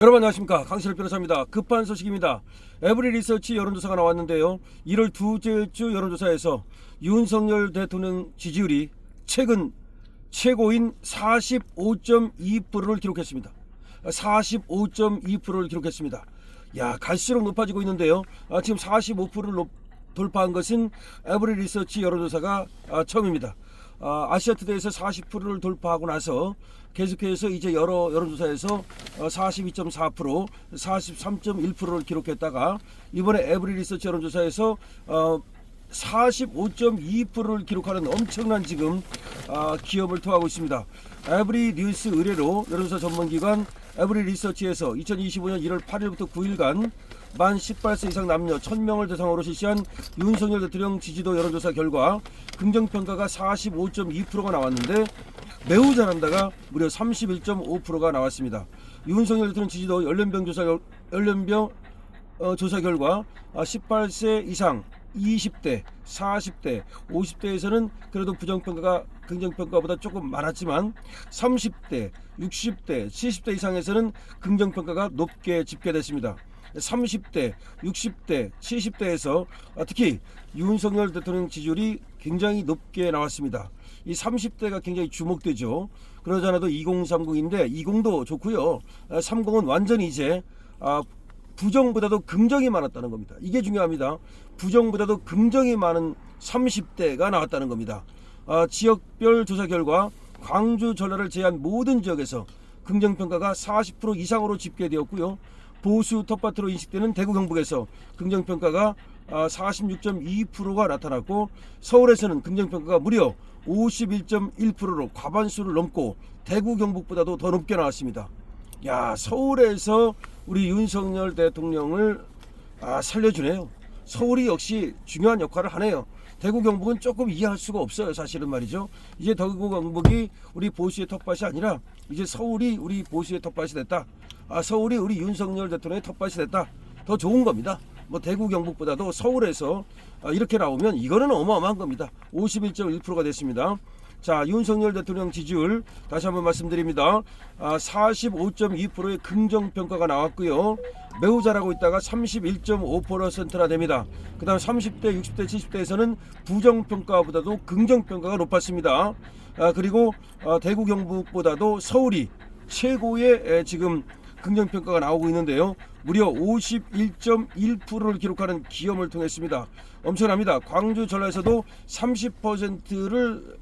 여러분 안녕하십니까, 강신일 변호사입니다. 급한 소식입니다. 에브리 리서치 여론조사가 나왔는데요, 1월 둘째 주 여론조사에서 윤석열 대통령 지지율이 최근 최고인 45.2%를 기록했습니다. 45.2%를 기록했습니다. 야, 갈수록 높아지고 있는데요, 지금 45%를 돌파한 것은 에브리 리서치 여론조사가 처음입니다. 아시아투데이에서 40%를 돌파하고 나서 계속해서 이제 여러 여론조사에서 42.4%, 43.1%를 기록했다가 이번에 에브리 리서치 여론조사에서 45.2%를 기록하는 엄청난 지금 기염을 토하고 있습니다. 에브리 뉴스 의뢰로 여론조사 전문기관 에브리 리서치에서 2025년 1월 8일부터 9일간 만 18세 이상 남녀 1000명을 대상으로 실시한 윤석열 대통령 지지도 여론조사 결과 긍정평가가 45.2%가 나왔는데 매우 잘한다가 무려 31.5%가 나왔습니다. 윤석열 대통령 지지도 연령별 조사 결과 18세 이상 20대, 40대, 50대에서는 그래도 부정평가가 긍정평가보다 조금 많았지만 30대, 60대, 70대 이상에서는 긍정평가가 높게 집계됐습니다. 30대, 60대, 70대에서 특히 윤석열 대통령 지지율이 굉장히 높게 나왔습니다. 이 30대가 굉장히 주목되죠. 그러지 않아도 2030인데 20도 좋고요. 30은 완전히 이제 부정보다도 긍정이 많았다는 겁니다. 이게 중요합니다. 부정보다도 긍정이 많은 30대가 나왔다는 겁니다. 지역별 조사 결과 광주, 전라를 제외한 모든 지역에서 긍정평가가 40% 이상으로 집계되었고요. 보수 텃밭으로 인식되는 대구, 경북에서 긍정평가가 46.2%가 나타났고, 서울에서는 긍정평가가 무려 51.1%로 과반수를 넘고 대구, 경북보다도 더 높게 나왔습니다. 야, 서울에서 우리 윤석열 대통령을 살려주네요. 서울이 역시 중요한 역할을 하네요. 대구, 경북은 조금 이해할 수가 없어요. 사실은 말이죠. 이제 대구, 경북이 우리 보수의 텃밭이 아니라 이제 서울이 우리 보수의 텃밭이 됐다. 서울이 우리 윤석열 대통령의 텃밭이 됐다. 더 좋은 겁니다. 뭐 대구, 경북보다도 서울에서 이렇게 나오면 이거는 어마어마한 겁니다. 51.1%가 됐습니다. 자, 윤석열 대통령 지지율 다시 한번 말씀드립니다. 45.2%의 긍정평가가 나왔고요. 매우 잘하고 있다가 31.5%나 됩니다. 그 다음 30대, 60대, 70대에서는 부정평가보다도 긍정평가가 높았습니다. 그리고 대구, 경북보다도 서울이 최고의 지금 긍정평가가 나오고 있는데요, 무려 51.1%를 기록하는 기염을 통했습니다. 엄청납니다. 광주, 전라에서도 30%를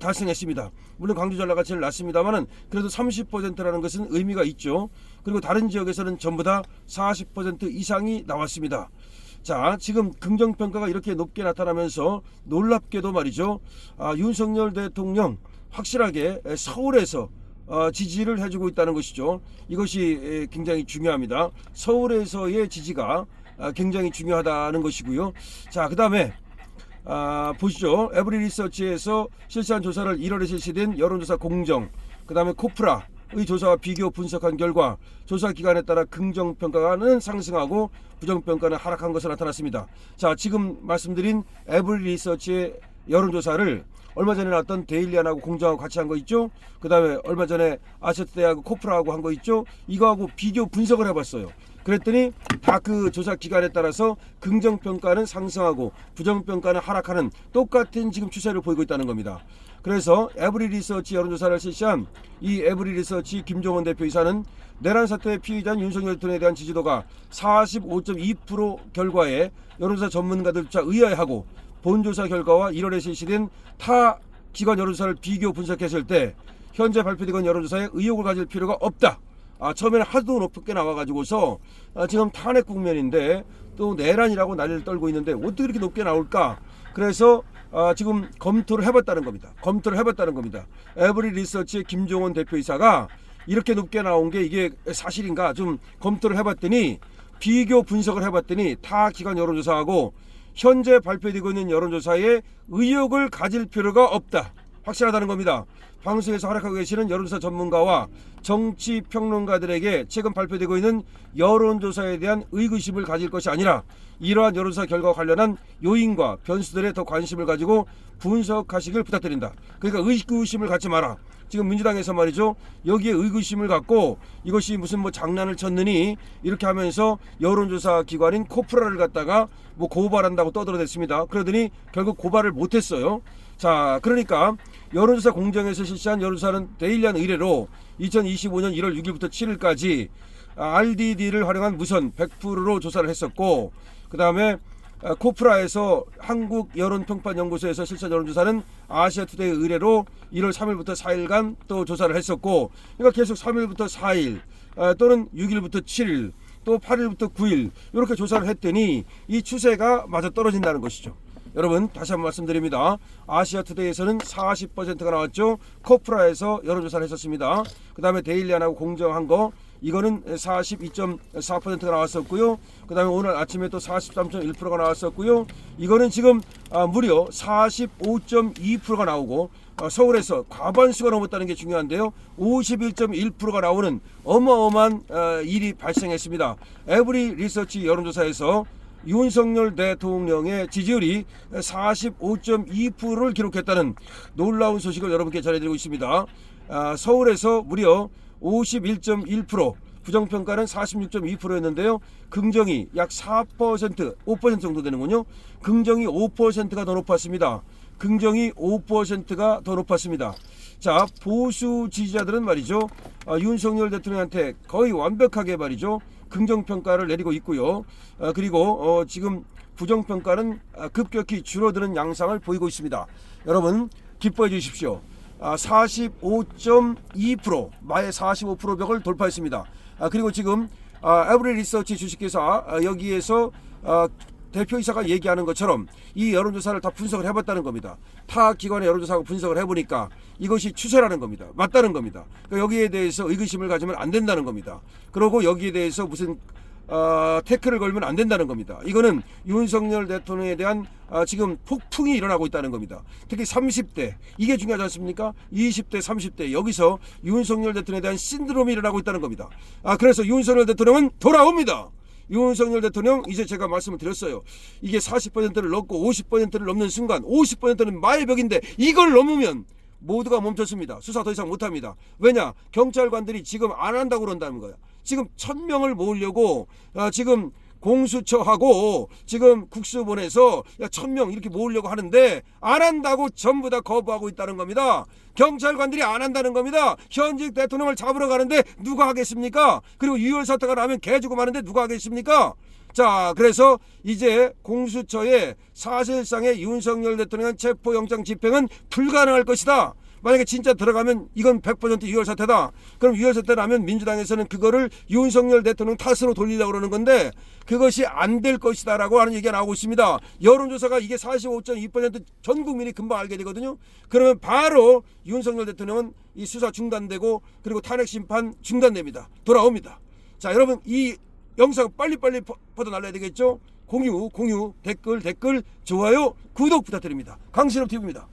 달성했습니다. 물론 광주, 전라가 제일 낮습니다만은 그래도 30%라는 것은 의미가 있죠. 그리고 다른 지역에서는 전부 다 40% 이상이 나왔습니다. 자, 지금 긍정평가가 이렇게 높게 나타나면서 놀랍게도 말이죠, 윤석열 대통령 확실하게 서울에서 지지를 해주고 있다는 것이죠. 이것이 굉장히 중요합니다. 서울에서의 지지가 굉장히 중요하다는 것이고요. 자, 그 다음에 보시죠. 에브리 리서치에서 실시한 조사를 1월에 실시된 여론조사 공정, 그 다음에 코프라의 조사와 비교 분석한 결과 조사 기간에 따라 긍정평가는 상승하고 부정평가는 하락한 것으로 나타났습니다. 자, 지금 말씀드린 에브리 리서치의 여론조사를 얼마 전에 나왔던 데일리안하고 공정하고 같이 한 거 있죠. 그 다음에 얼마 전에 아시아투데이하고 코프라하고 한 거 있죠. 이거하고 비교 분석을 해봤어요. 그랬더니 다 그 조사 기간에 따라서 긍정평가는 상승하고 부정평가는 하락하는 똑같은 지금 추세를 보이고 있다는 겁니다. 그래서 에브리 리서치 여론조사를 실시한 이 에브리 리서치 김종원 대표이사는 내란 사태의 피의자인 윤석열 대통령에 대한 지지도가 45.2% 결과에 여론조사 전문가들조차 의아해하고 본조사 결과와 1월에 실시된 타 기관 여론조사를 비교 분석했을 때 현재 발표되고 있는 여론조사에 의혹을 가질 필요가 없다. 처음에는 하도 높게 나와가지고서 지금 탄핵 국면인데 또 내란이라고 난리를 떨고 있는데 어떻게 이렇게 높게 나올까? 그래서 지금 검토를 해봤다는 겁니다. 에브리 리서치의 김종원 대표이사가 이렇게 높게 나온 게 이게 사실인가 좀 검토를 해봤더니, 비교 분석을 해봤더니 타 기관 여론조사하고 현재 발표되고 있는 여론조사에 의혹을 가질 필요가 없다. 확실하다는 겁니다. 방송에서 활약하고 계시는 여론조사 전문가와 정치평론가들에게 최근 발표되고 있는 여론조사에 대한 의구심을 가질 것이 아니라 이러한 여론조사 결과와 관련한 요인과 변수들에 더 관심을 가지고 분석하시길 부탁드린다. 그러니까 의구심을 갖지 마라. 지금 민주당에서 말이죠, 여기에 의구심을 갖고 이것이 무슨 뭐 장난을 쳤느니 이렇게 하면서 여론조사 기관인 코프라를 갖다가 뭐 고발한다고 떠들어댔습니다. 그러더니 결국 고발을 못했어요. 자, 그러니까 여론조사 공정에서 실시한 여론조사는 데일리한 의뢰로 2025년 1월 6일부터 7일까지 RDD를 활용한 무선 100%로 조사를 했었고, 그 다음에 코프라에서 한국여론평판연구소에서 실시한 여론조사는 아시아투데이 의뢰로 1월 3일부터 4일간 또 조사를 했었고, 그러니까 계속 3일부터 4일 또는 6일부터 7일 또 8일부터 9일 이렇게 조사를 했더니 이 추세가 맞아 떨어진다는 것이죠. 여러분 다시 한번 말씀드립니다. 아시아투데이에서는 40%가 나왔죠. 코프라에서 여론조사를 했었습니다. 그 다음에 데일리안하고 공정한 거 이거는 42.4%가 나왔었고요. 그 다음에 오늘 아침에 또 43.1%가 나왔었고요. 이거는 지금 무려 45.2%가 나오고 서울에서 과반수가 넘었다는 게 중요한데요. 51.1%가 나오는 어마어마한 일이 발생했습니다. 에브리 리서치 여론조사에서 윤석열 대통령의 지지율이 45.2%를 기록했다는 놀라운 소식을 여러분께 전해드리고 있습니다. 서울에서 무려 51.1%, 부정평가는 46.2%였는데요. 긍정이 약 4%, 5% 정도 되는군요. 긍정이 5%가 더 높았습니다. 긍정이 5%가 더 높았습니다. 자, 보수 지지자들은 말이죠, 윤석열 대통령한테 거의 완벽하게 말이죠, 긍정평가를 내리고 있고요. 그리고 지금 부정평가는 급격히 줄어드는 양상을 보이고 있습니다. 여러분 기뻐해 주십시오. 45.2%, 마의 45% 벽을 돌파했습니다. 그리고 지금 에브리 리서치 주식회사 여기에서 대표이사가 얘기하는 것처럼 이 여론조사를 다 분석을 해봤다는 겁니다. 타 기관의 여론조사하고 분석을 해보니까 이것이 추세라는 겁니다. 맞다는 겁니다. 그러니까 여기에 대해서 의구심을 가지면 안 된다는 겁니다. 그리고 여기에 대해서 무슨 태클을 걸면 안 된다는 겁니다. 이거는 윤석열 대통령에 대한 지금 폭풍이 일어나고 있다는 겁니다. 특히 30대 이게 중요하지 않습니까? 20대 30대 여기서 윤석열 대통령에 대한 신드롬이 일어나고 있다는 겁니다. 그래서 윤석열 대통령은 돌아옵니다. 윤석열 대통령 이제 제가 말씀을 드렸어요. 이게 40%를 넘고 50%를 넘는 순간 50%는 마의 벽인데 이걸 넘으면 모두가 멈췄습니다. 수사 더 이상 못합니다. 왜냐? 경찰관들이 지금 안 한다고 그런다는 거야. 지금 1000명을 모으려고 지금 공수처하고 지금 국수 보내서 1000명 이렇게 모으려고 하는데 안 한다고 전부 다 거부하고 있다는 겁니다. 경찰관들이 안 한다는 겁니다. 현직 대통령을 잡으러 가는데 누가 하겠습니까? 그리고 유혈 사태가 나면 개 주고 마는데 누가 하겠습니까? 자, 그래서 이제 공수처의 사실상의 윤석열 대통령 체포영장 집행은 불가능할 것이다. 만약에 진짜 들어가면 이건 100% 유혈 사태다. 그럼 유혈 사태 나면 민주당에서는 그거를 윤석열 대통령 탓으로 돌리려고 그러는 건데 그것이 안 될 것이다 라고 하는 얘기가 나오고 있습니다. 여론조사가 이게 45.2% 전 국민이 금방 알게 되거든요. 그러면 바로 윤석열 대통령은 이 수사 중단되고 그리고 탄핵 심판 중단됩니다. 돌아옵니다. 자, 여러분 이 영상 빨리빨리 퍼져 날려야 되겠죠. 공유 댓글 좋아요 구독 부탁드립니다. 강신업 TV입니다.